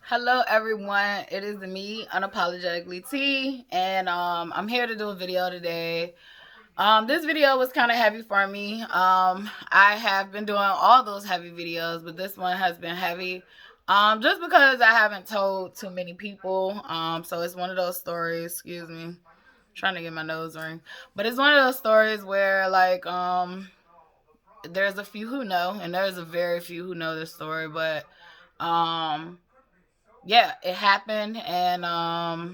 Hello everyone, it is me, Unapologetically T, and I'm here to do a video today. This video was kind of heavy for me. I have been doing all those heavy videos, but this one has been heavy just because I haven't told too many people. So it's one of those stories, excuse me, I'm trying to get my nose ring, but it's one of those stories where there's a few who know, and there's a very few who know this story, but um yeah, it happened, and I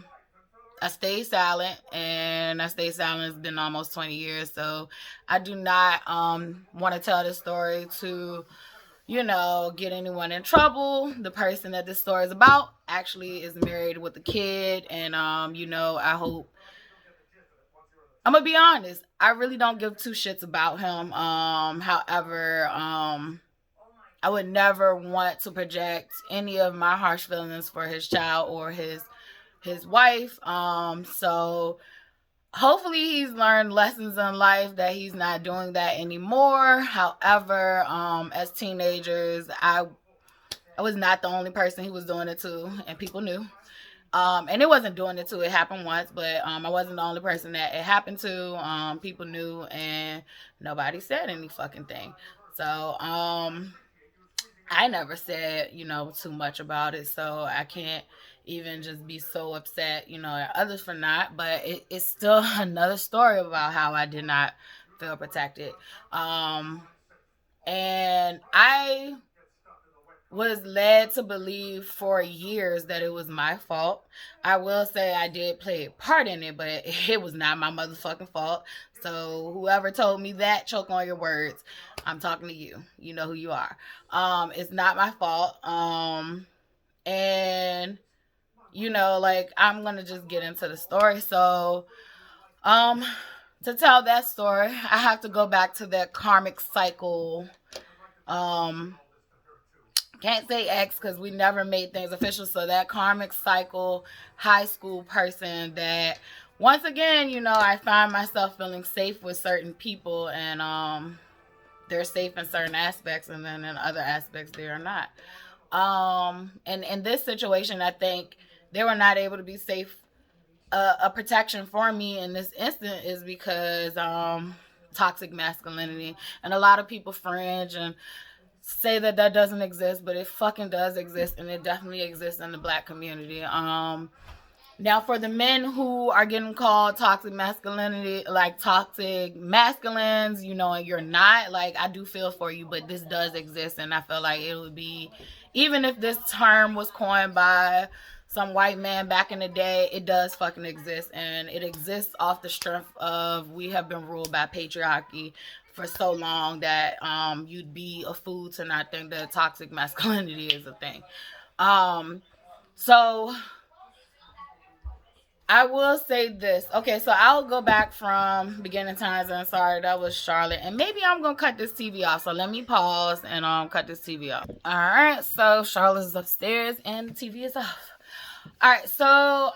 stayed silent, and I stayed silent. It's been almost 20 years, so I do not want to tell this story to, get anyone in trouble. The person that this story is about actually is married with a kid, and I hope. I'm gonna be honest. I really don't give two shits about him. However, I would never want to project any of my harsh feelings for his child or his wife. So hopefully he's learned lessons in life that he's not doing that anymore. However, as teenagers, I was not the only person he was doing it to, and people knew. And it wasn't doing it to. It happened once, but I wasn't the only person that it happened to. People knew, and nobody said any fucking thing. So I never said, too much about it, so I can't even just be so upset, at others for not. But it's still another story about how I did not feel protected. And I was led to believe for years that it was my fault. I will say I did play a part in it, but it was not my motherfucking fault. So whoever told me that, choke on your words. I'm talking to you. You know who you are. It's not my fault. And I'm gonna just get into the story. So, um, to tell that story, I have to go back to that karmic cycle. Um, can't say ex because we never made things official. So that karmic cycle high school person that once again, I find myself feeling safe with certain people, and they're safe in certain aspects, and then in other aspects they are not. And in this situation, I think they were not able to be safe. A protection for me in this instant is because toxic masculinity, and a lot of people fringe and say that that doesn't exist, but it fucking does exist, and it definitely exists in the black community. Now, for the men who are getting called toxic masculinity, like toxic masculines, and you're not, like, I do feel for you, but this does exist, and I feel like it would be, even if this term was coined by some white man back in the day, it does fucking exist, and it exists off the strength of we have been ruled by patriarchy for so long that you'd be a fool to not think that toxic masculinity is a thing. So I will say this. Okay, so I'll go back from beginning times, and sorry, that was Charlotte. And maybe I'm gonna cut this TV off. So let me pause and cut this TV off. Alright, so Charlotte is upstairs and the TV is off. Alright, so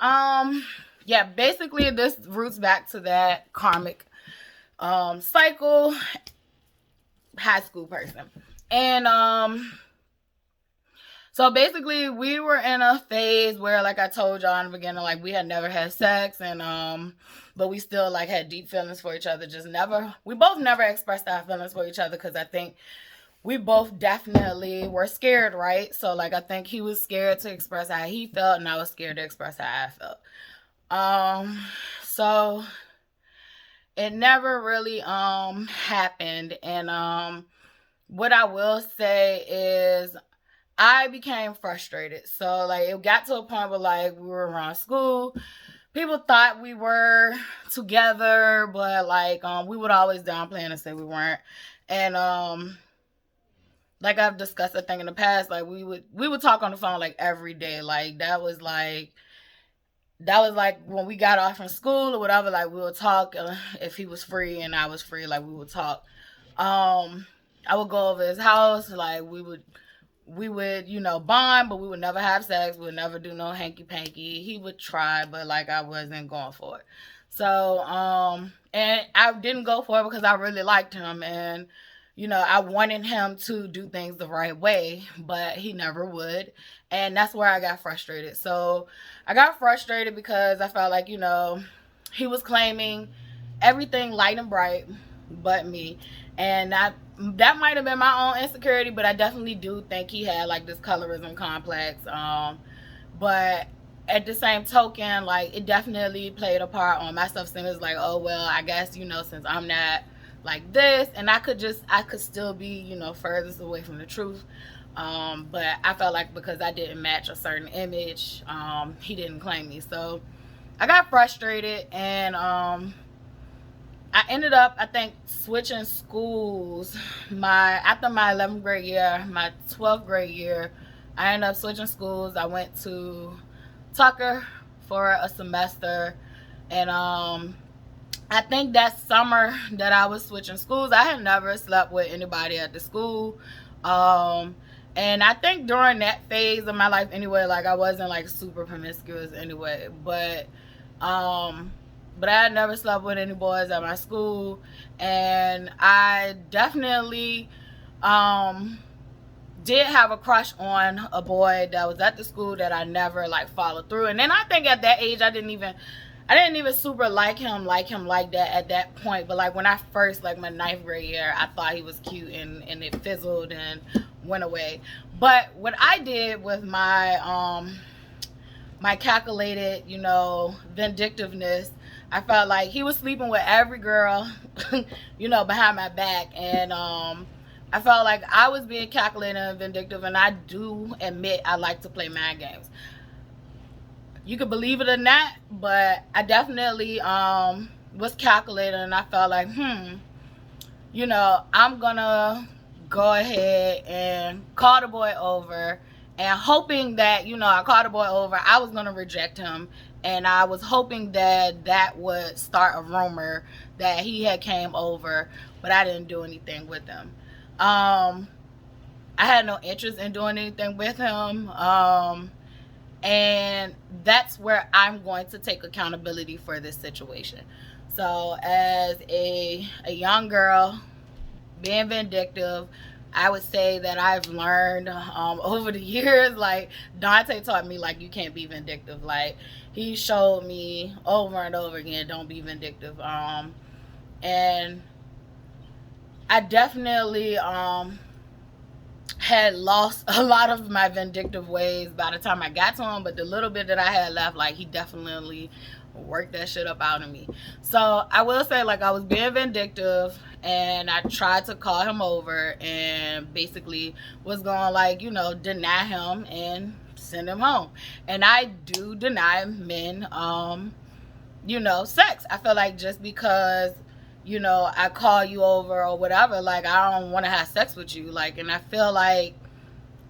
yeah, basically this roots back to that karmic cycle high school person. And so basically, we were in a phase where, like I told y'all in the beginning, like we had never had sex, and but we still like had deep feelings for each other. We both never expressed our feelings for each other because I think we both definitely were scared, right? So like I think he was scared to express how he felt, and I was scared to express how I felt. So it never really happened, and what I will say is I became frustrated. So like it got to a point where like we were around school. People thought we were together, but like we would always downplay and say we weren't. And like I've discussed I think in the past, like we would talk on the phone like every day. Like that was like when we got off from school or whatever, like we would talk if he was free and I was free, like we would talk. I would go over his house, like we would, bond, but we would never have sex. We would never do no hanky panky. He would try, but like I wasn't going for it. So, and I didn't go for it because I really liked him, and you know, I wanted him to do things the right way, but he never would. And that's where I got frustrated. So I got frustrated because I felt like, you know, he was claiming everything light and bright but me. And that might have been my own insecurity, but I definitely do think he had like this colorism complex. But at the same token, like, it definitely played a part on my self-esteem. It's like, oh well, I guess, you know, since I'm not like this, and I could still be, you know, furthest away from the truth. But I felt like because I didn't match a certain image, he didn't claim me. So I got frustrated, and I ended up, I think, switching schools. After my 11th grade year, my 12th grade year, I ended up switching schools. I went to Tucker for a semester, and I think that summer that I was switching schools, I had never slept with anybody at the school. And I think during that phase of my life anyway, like, I wasn't like super promiscuous anyway, but I had never slept with any boys at my school. And I definitely did have a crush on a boy that was at the school that I never like followed through. And then I think at that age I didn't even super like him like that at that point. But like when I first, like my 9th grade year, I thought he was cute, and it fizzled and went away. But what I did with my my calculated, you know, vindictiveness, I felt like he was sleeping with every girl, you know, behind my back. And I felt like I was being calculated and vindictive, and I do admit I like to play mind games. You could believe it or not, but I definitely was calculated, and I felt like, you know, I'm gonna go ahead and call the boy over, and hoping that, you know, I called the boy over, I was gonna reject him, and I was hoping that that would start a rumor that he had came over, but I didn't do anything with him. I had no interest in doing anything with him. And that's where I'm going to take accountability for this situation. So as a young girl, being vindictive, I would say that I've learned over the years, like Dante taught me, like, you can't be vindictive. Like, he showed me over and over again, don't be vindictive. And I definitely had lost a lot of my vindictive ways by the time I got to him, but the little bit that I had left, like, he definitely worked that shit up out of me. So I will say, like, I was being vindictive, and I tried to call him over and basically was going, like, you know, deny him and send him home. And I do deny men you know, sex. I feel like just because, you know, I call you over or whatever, like, I don't want to have sex with you. Like, and I feel like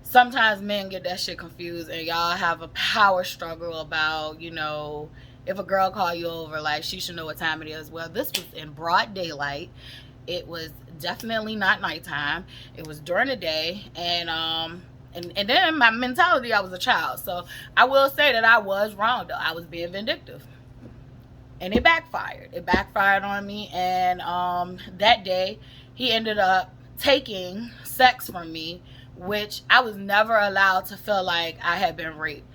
sometimes men get that shit confused, and y'all have a power struggle about, you know, if a girl call you over, like, she should know what time it is. Well, this was in broad daylight. It was definitely not nighttime. It was during the day. And then my mentality, I was a child. So I will say that I was wrong, though. I was being vindictive. And it backfired. It backfired on me. And that day, he ended up taking sex from me, which I was never allowed to feel like I had been raped.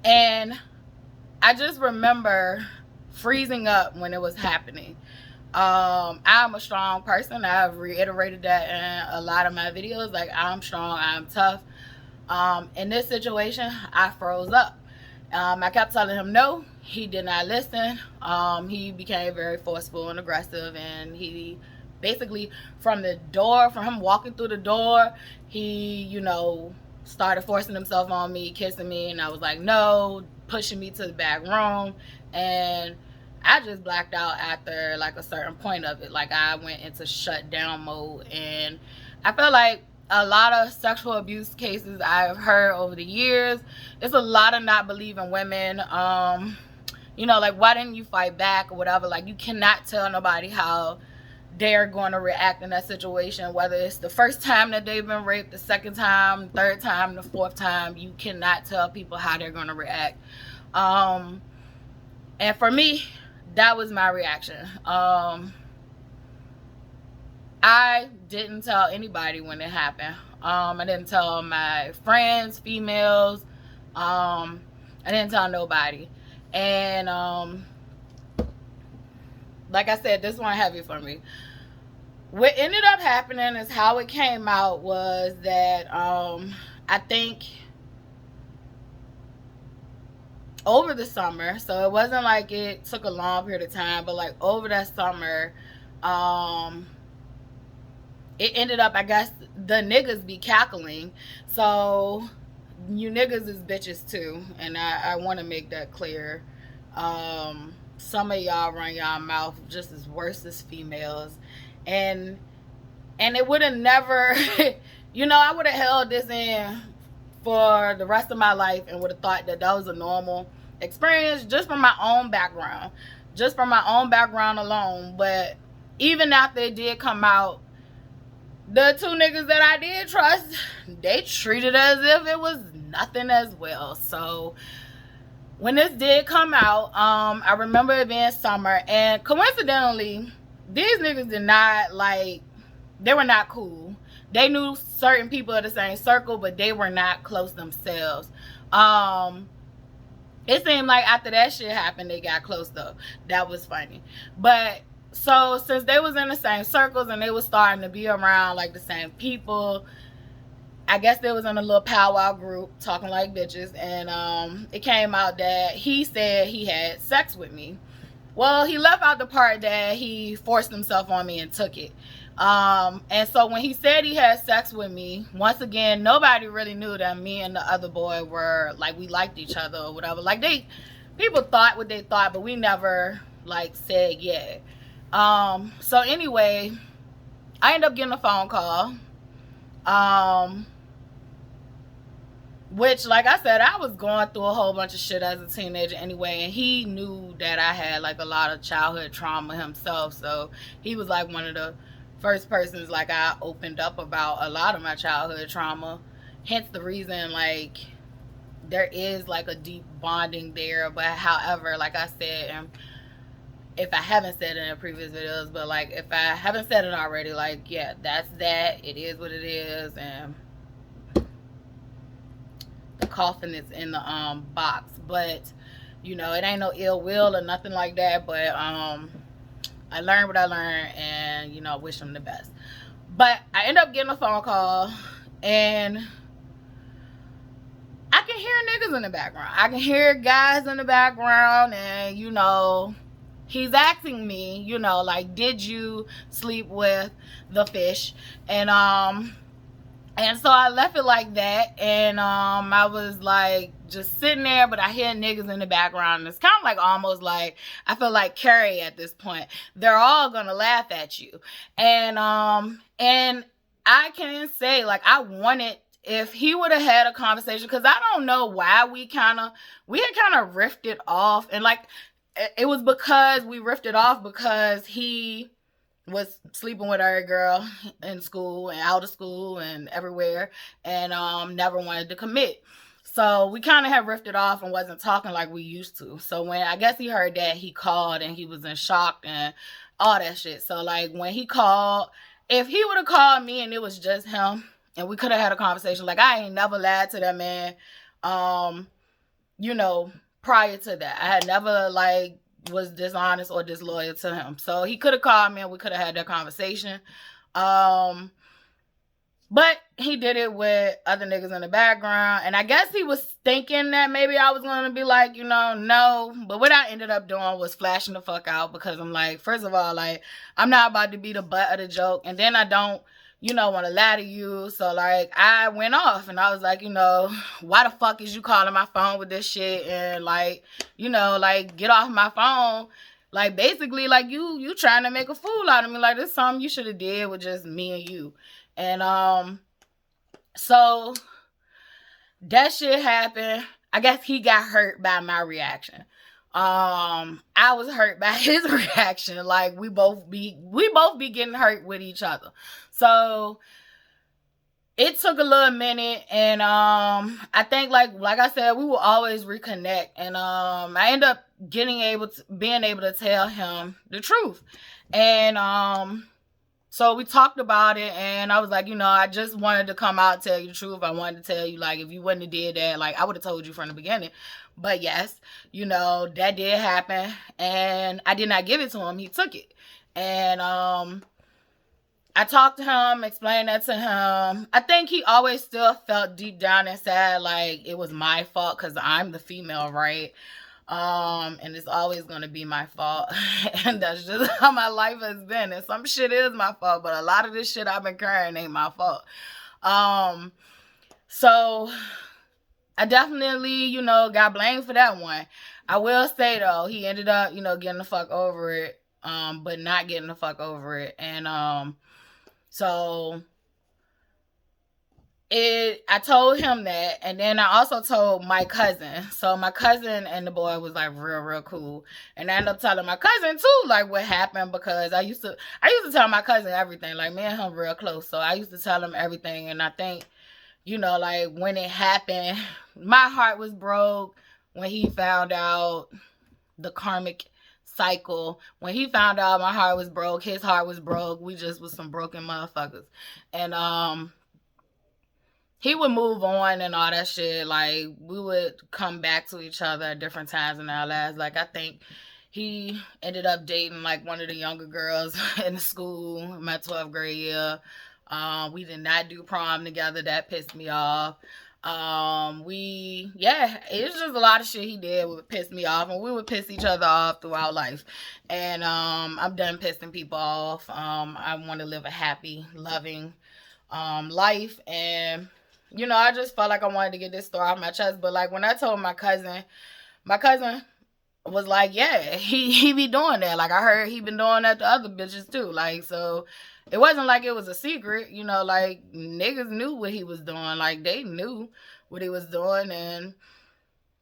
And I just remember freezing up when it was happening. I'm a strong person. I've reiterated that in a lot of my videos. Like, I'm strong, I'm tough. In this situation, I froze up. I kept telling him no. He did not listen. He became very forceful and aggressive, and he basically, from him walking through the door, he, you know, started forcing himself on me, kissing me, and I was like, no, pushing me to the back room. And I just blacked out after like a certain point of it. Like, I went into shutdown mode. And I feel like a lot of sexual abuse cases I've heard over the years, it's a lot of not believing women. You know, like, why didn't you fight back or whatever? Like, you cannot tell nobody how they're going to react in that situation, whether it's the first time that they've been raped, the second time, third time, the fourth time. You cannot tell people how they're going to react. And for me, that was my reaction. I didn't tell anybody when it happened. I didn't tell my friends, females. I didn't tell nobody. And like I said, this one heavy for me. What ended up happening is how it came out was that I think over the summer, so it wasn't like it took a long period of time, but like over that summer, it ended up, I guess, the niggas be cackling. So you niggas is bitches too, and I want to make that clear. Some of y'all run y'all mouth just as worse as females, and it would have never, I would have held this in for the rest of my life and would have thought that that was a normal experience just from my own background, alone. But even after it did come out, the two niggas that I did trust, they treated it as if it was nothing as well. So when this did come out, I remember it being summer, and coincidentally, these niggas did not they were not cool. They knew certain people of the same circle, but they were not close themselves. It seemed like after that shit happened, they got close though. That was funny. But so since they was in the same circles and they was starting to be around like the same people, I guess they was in a little powwow group talking like bitches, and it came out that he said he had sex with me. Well, he left out the part that he forced himself on me and took it. And so when he said he had sex with me, once again, nobody really knew that me and the other boy were like, we liked each other or whatever. Like, people thought what they thought, but we never like said yeah. So anyway, I ended up getting a phone call. Which, like I said, I was going through a whole bunch of shit as a teenager anyway, and he knew that I had like a lot of childhood trauma himself, so he was like one of the first persons like I opened up about a lot of my childhood trauma. Hence the reason like there is like a deep bonding there. But however, like I said, and if I haven't said it in previous videos, but like if I haven't said it already, like yeah, that's that. It is what it is, and the coffin is in the box. But it ain't no ill will or nothing like that. But I learned what I learned, and wish them the best. But I ended up getting a phone call, and I can hear niggas in the background. I can hear guys in the background, and he's asking me, like, did you sleep with the fish? And so I left it like that, and I was like just sitting there, but I hear niggas in the background. And it's kind of like almost like I feel like Carrie at this point. They're all gonna laugh at you, and I can say like I wanted if he would have had a conversation, because I don't know why we had kind of rifted off, and like it was because we rifted off because he was sleeping with our girl in school and out of school and everywhere, and never wanted to commit. So we kind of had rifted off and wasn't talking like we used to. So when I guess he heard that, he called and he was in shock and all that shit. So like when he called, if he would have called me and it was just him and we could have had a conversation, like I ain't never lied to that man, prior to that. I had never like was dishonest or disloyal to him. So he could have called me and we could have had that conversation. But he did it with other niggas in the background. And I guess he was thinking that maybe I was going to be like, no. But what I ended up doing was flashing the fuck out, because I'm like, first of all, like, I'm not about to be the butt of the joke. And then I don't, want to lie to you. So, like, I went off and I was like, why the fuck is you calling my phone with this shit? And, like, like, get off my phone. Like, basically, like, you trying to make a fool out of me. Like, this is something you should have did with just me and you. And, so that shit happened. I guess he got hurt by my reaction. I was hurt by his reaction. Like, we both be getting hurt with each other. So it took a little minute, and I think like I said, we will always reconnect. And I ended up being able to tell him the truth. And So we talked about it, and I was like, I just wanted to come out and tell you the truth. I wanted to tell you, like, if you wouldn't have did that, like, I would have told you from the beginning. But yes, that did happen, and I did not give it to him. He took it. And I talked to him, explained that to him. I think he always still felt deep down inside like it was my fault because I'm the female, right? And it's always gonna be my fault. And that's just how my life has been. And some shit is my fault, but a lot of this shit I've been carrying ain't my fault. So I definitely, got blamed for that one. I will say though, he ended up, getting the fuck over it, but not getting the fuck over it. And so I told him that, and then I also told my cousin. So my cousin and the boy was like real cool, and I ended up telling my cousin too, like what happened, because I used to tell my cousin everything. Like, me and him real close, so I used to tell him everything. And I think, like when it happened, my heart was broke when he found out the karmic cycle. When he found out my heart was broke, his heart was broke. We just was some broken motherfuckers, and he would move on and all that shit. Like, we would come back to each other at different times in our lives. Like, I think he ended up dating like one of the younger girls in the school, my 12th grade year. We did not do prom together. That pissed me off. It's just a lot of shit he did would piss me off, and we would piss each other off throughout life. And I'm done pissing people off. I want to live a happy, loving life. And I just felt like I wanted to get this story off my chest. But like when I told my cousin was like, yeah, he be doing that. Like, I heard he been doing that to other bitches too. Like, so it wasn't like it was a secret, like niggas knew what he was doing. Like, they knew what he was doing,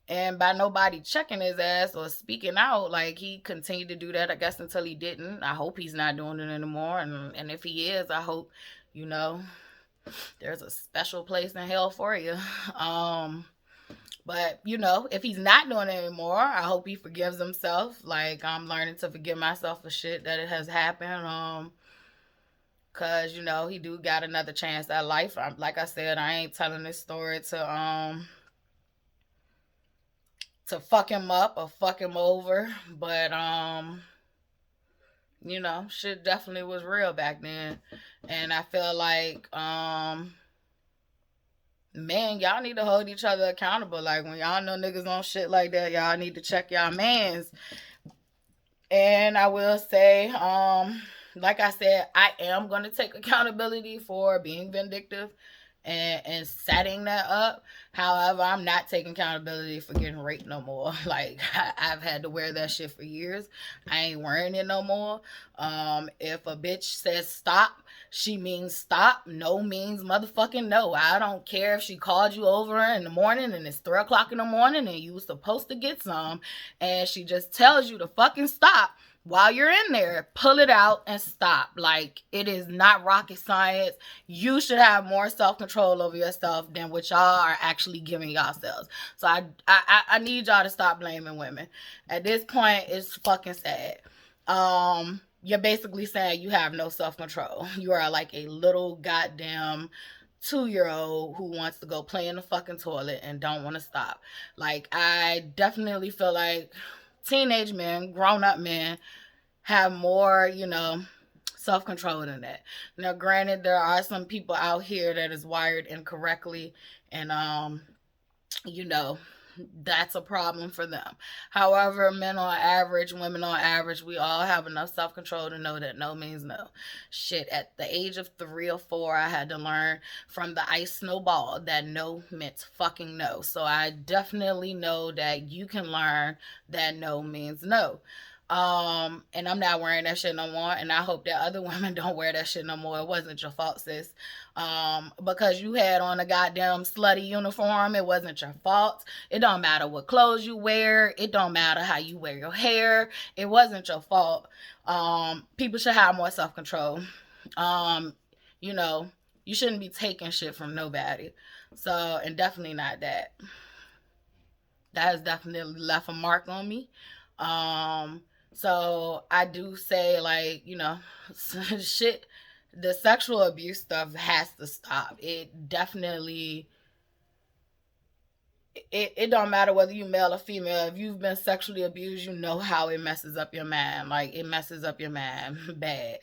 and by nobody checking his ass or speaking out, like, he continued to do that, I guess, until he didn't. I hope he's not doing it anymore. And if he is, I hope, there's a special place in hell for you. But if he's not doing it anymore, I hope he forgives himself. Like, I'm learning to forgive myself for shit that it has happened. Cause he do got another chance at life. Like I said, I ain't telling this story to fuck him up or fuck him over, but shit definitely was real back then. And I feel like man, y'all need to hold each other accountable. Like, when y'all know niggas on shit like that, y'all need to check y'all mans. And I will say, like I said, I am going to take accountability for being vindictive and setting that up. However, I'm not taking accountability for getting raped no more. Like, I've had to wear that shit for years. I ain't wearing it no more. If a bitch says stop, she means stop. No means motherfucking no. I don't care if she called you over in the morning and it's 3 o'clock in the morning and you was supposed to get some, and she just tells you to fucking stop. While you're in there, pull it out and stop. Like, it is not rocket science. You should have more self-control over yourself than what y'all are actually giving yourselves. So I need y'all to stop blaming women. At this point, it's fucking sad. You're basically saying you have no self-control. You are like a little goddamn 2-year-old who wants to go play in the fucking toilet and don't want to stop. Like, I definitely feel like teenage men, grown-up men, have more, self-control than that. Now, granted, there are some people out here that is wired incorrectly, and that's a problem for them. However, men on average, women on average, we all have enough self-control to know that no means no. Shit, at the age of 3 or 4, I had to learn from the ice snowball that no meant fucking no. So I definitely know that you can learn that no means no. And I'm not wearing that shit no more, and I hope that other women don't wear that shit no more. It wasn't your fault, sis. Because you had on a goddamn slutty uniform, it wasn't your fault. It don't matter what clothes you wear. It don't matter how you wear your hair. It wasn't your fault. People should have more self-control. You shouldn't be taking shit from nobody. So, and definitely not that. That has definitely left a mark on me. So I do say, like, shit the sexual abuse stuff has to stop. It definitely, it don't matter whether you male or female. If you've been sexually abused, you know how it messes up your mind. Like, it messes up your mind bad.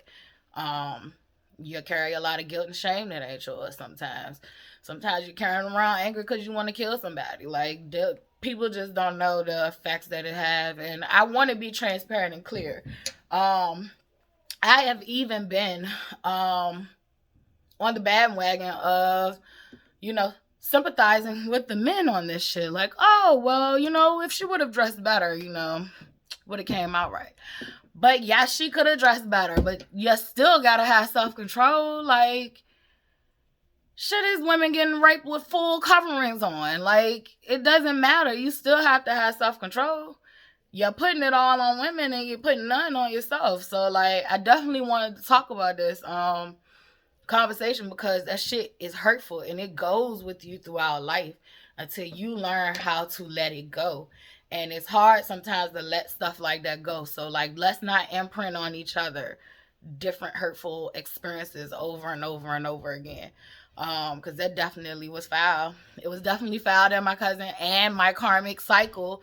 Um, you carry a lot of guilt and shame that ain't yours sometimes. Sometimes you're carrying around anger because you want to kill somebody. Like, people just don't know the effects that it have. And I want to be transparent and clear. I have even been on the bandwagon of, you know, sympathizing with the men on this shit. Like, oh, well, if she would have dressed better, would have came out right. But yeah, she could have dressed better, but you still gotta have self-control. Like, shit, is women getting raped with full coverings on. Like, it doesn't matter. You still have to have self-control. You're putting it all on women and you're putting none on yourself. So, like, I definitely wanted to talk about this conversation because that shit is hurtful and it goes with you throughout life until you learn how to let it go. And it's hard sometimes to let stuff like that go. So, like, let's not imprint on each other different hurtful experiences over and over and over again. Because that definitely was foul. It was definitely foul that my cousin and my karmic cycle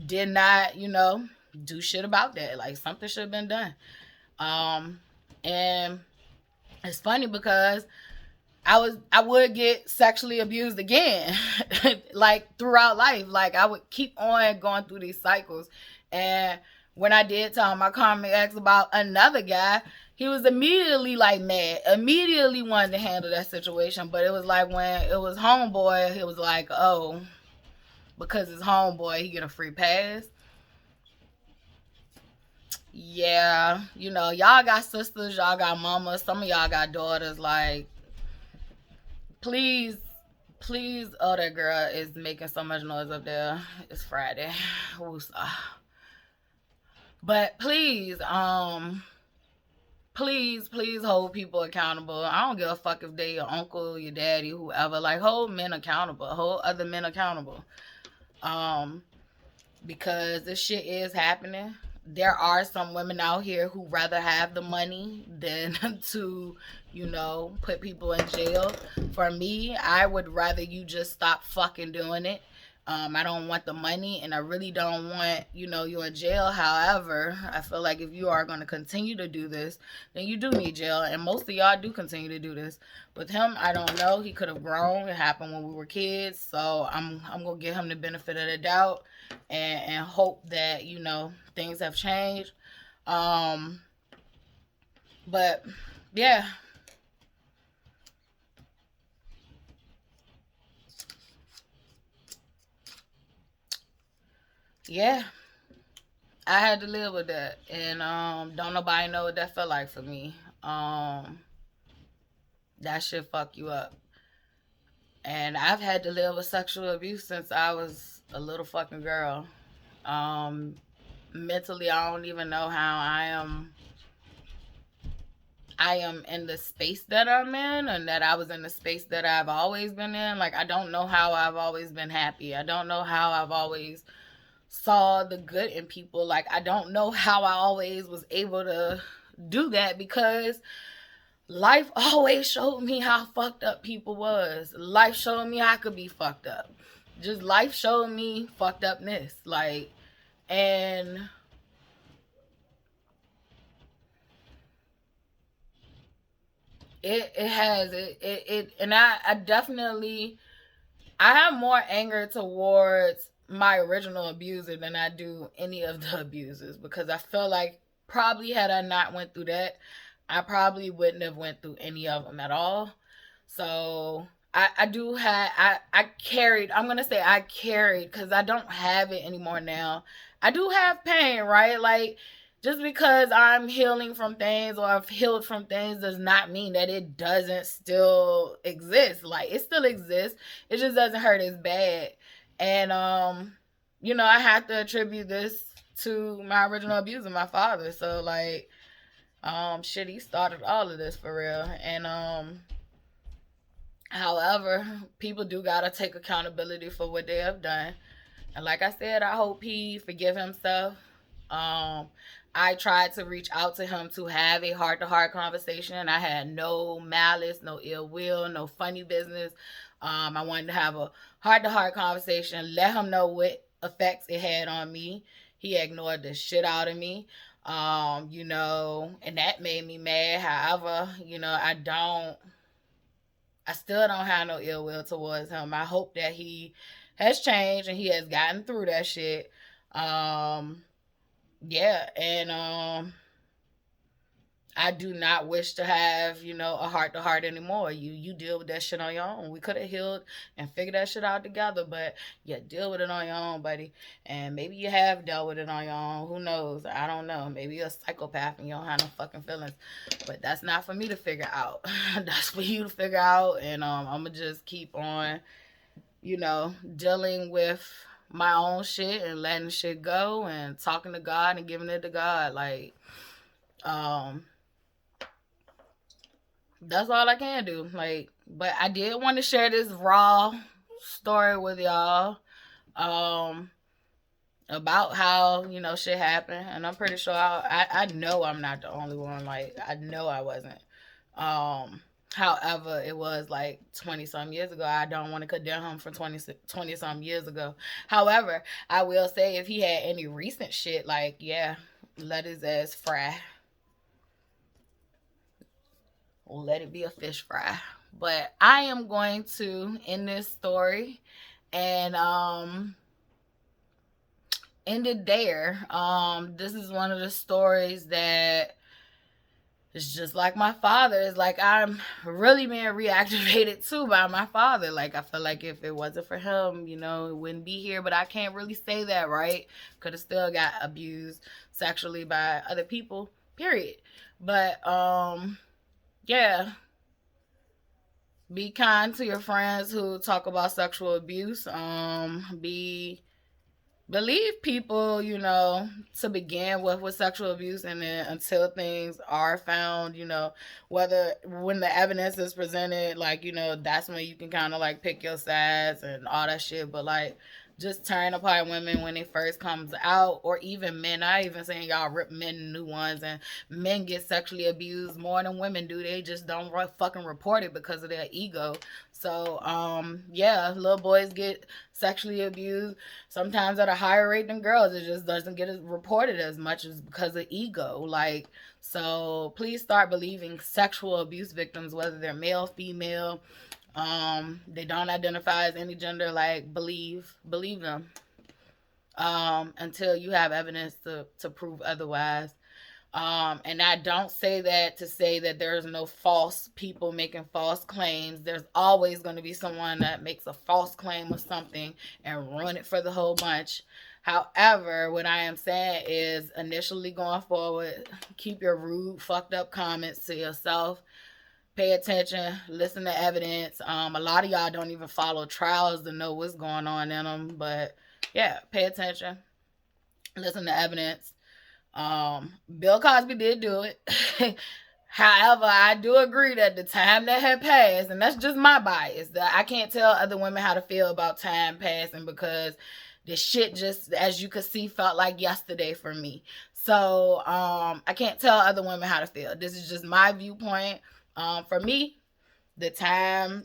did not, do shit about that. Like, something should have been done. And it's funny because I would get sexually abused again, like, throughout life. Like, I would keep on going through these cycles. And when I did tell my karmic ex about another guy, he was immediately, like, mad, immediately wanted to handle that situation. But it was like, when it was homeboy, it was like, oh, because it's homeboy, he get a free pass. Yeah, y'all got sisters, y'all got mamas, some of y'all got daughters. Like, please, please. Oh, that girl is making so much noise up there. It's Friday. But please, please hold people accountable. I don't give a fuck if they your uncle, your daddy, whoever. Like, hold men accountable, hold other men accountable. Because this shit is happening. There are some women out here who rather have the money than to, put people in jail. For me, I would rather you just stop fucking doing it. I don't want the money, and I really don't want, you in jail. However, I feel like if you are going to continue to do this, then you do need jail. And most of y'all do continue to do this. With him, I don't know. He could have grown. It happened when we were kids. So I'm going to give him the benefit of the doubt and hope that, things have changed. But yeah. Yeah, I had to live with that, and don't nobody know what that felt like for me. That shit fuck you up, and I've had to live with sexual abuse since I was a little fucking girl. Um, Mentally, I don't even know how I am in the space that I'm in, and that I was in the space that I've always been in. Like, I don't know how I've always been happy. I don't know how I've always saw the good in people. Like, I don't know how I always was able to do that because life always showed me how fucked up people was. Life showed me I could be fucked up. Just life showed me fucked upness. Like, and it and I definitely, I have more anger towards my original abuser than I do any of the abusers, because I feel like probably had I not went through that, I probably wouldn't have went through any of them at all. So I do have, I carried, I'm gonna say I carried, because I don't have it anymore now. I do have pain, right? Like, just because I'm healing from things or I've healed from things does not mean that it doesn't still exist. Like, it still exists. It just doesn't hurt as bad. And I have to attribute this to my original abuser, my father. So, like, shit, he started all of this for real. And however, people do gotta take accountability for what they have done. And like I said, I hope he forgive himself. Um, I tried to reach out to him to have a heart to heart conversation. I had no malice, no ill will, no funny business. I wanted to have a heart to heart conversation, let him know what effects it had on me. He ignored the shit out of me. And that made me mad. However, I still don't have no ill will towards him. I hope that he has changed and he has gotten through that shit. Um, yeah, and I do not wish to have, a heart to heart anymore. You deal with that shit on your own. We could have healed and figured that shit out together, but yeah, deal with it on your own, buddy. And maybe you have dealt with it on your own. Who knows? I don't know. Maybe you're a psychopath and you don't have no fucking feelings. But that's not for me to figure out. That's for you to figure out. And I'm gonna just keep on, dealing with my own shit and letting shit go and talking to God and giving it to God. Like, um, that's all I can do. Like, but I did want to share this raw story with y'all. Um, about how, shit happened. And I'm pretty sure I know I'm not the only one. Like, I know I wasn't. However, it was like 20 some years ago. I don't want to condemn him for 20 some years ago. However, I will say if he had any recent shit, like, yeah, let his ass fry. Let it be a fish fry. But I am going to end this story and end it there. This is one of the stories that it's just like my father. It's like I'm really being reactivated too by my father. Like, I feel like if it wasn't for him, it wouldn't be here. But I can't really say that, right? Could have still got abused sexually by other people, period. But yeah, be kind to your friends who talk about sexual abuse. Believe people, to begin with sexual abuse, and then until things are found, whether when the evidence is presented, like, that's when you can kind of like pick your sides and all that shit. But like, just tearing apart women when it first comes out, or even men. I even saying y'all rip men new ones, and men get sexually abused more than women do. They just don't fucking report it because of their ego. So yeah, little boys get sexually abused sometimes at a higher rate than girls. It just doesn't get reported as much as because of ego. Like, so please start believing sexual abuse victims, whether they're male, female, they don't identify as any gender. Like, believe them until you have evidence to prove otherwise. And I don't say that to say that there's no false people making false claims. There's always going to be someone that makes a false claim of something and run it for the whole bunch. However, what I am saying is, initially going forward, keep your rude, fucked up comments to yourself. Pay attention, listen to evidence. A lot of y'all don't even follow trials to know what's going on in them. But yeah, pay attention, listen to evidence. Bill Cosby did do it. However, I do agree that the time that had passed, and that's just my bias, that I can't tell other women how to feel about time passing, because this shit just, as you could see, felt like yesterday for me. So I can't tell other women how to feel. This is just my viewpoint. For me, the time,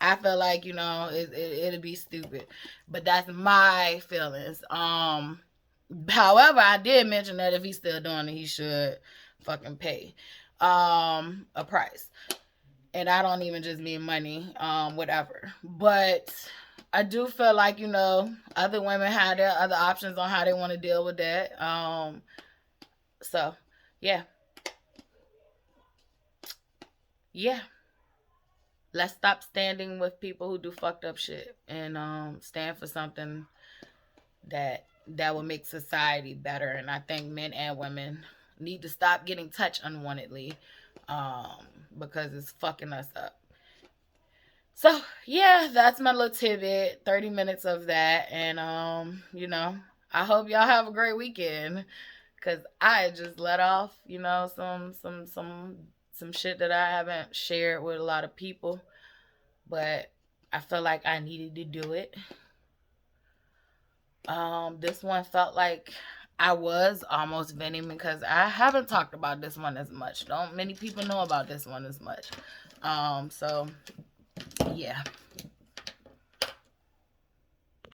I feel like, it'd be stupid. But that's my feelings. However, I did mention that if he's still doing it, he should fucking pay a price. And I don't even just mean money, whatever. But I do feel like, other women have their other options on how they want to deal with that. So, yeah. Yeah. Let's stop standing with people who do fucked up shit, and stand for something that will make society better. And I think men and women need to stop getting touched unwantedly, because it's fucking us up. So yeah, that's my little tidbit. 30 minutes of that, and I hope y'all have a great weekend, because I just let off, some shit that I haven't shared with a lot of people, but I felt like I needed to do it. This one felt like I was almost venting because I haven't talked about this one as much. Don't many people know about this one as much. So yeah.